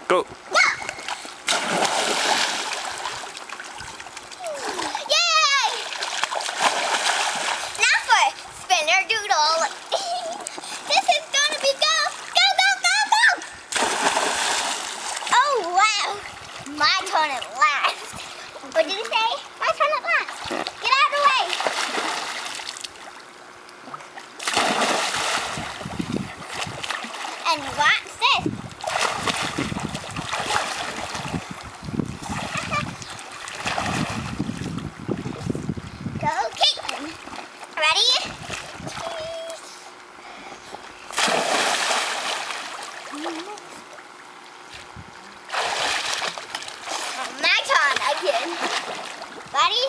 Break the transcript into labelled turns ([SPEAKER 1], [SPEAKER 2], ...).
[SPEAKER 1] Go.
[SPEAKER 2] Yay! Now for spinner doodle. This is gonna be go, go, go, go, go! Oh wow! My turn at last. What did it say? My turn at last. Get out of the way. And watch this. Go, Caitlin. Ready? My turn again. Ready?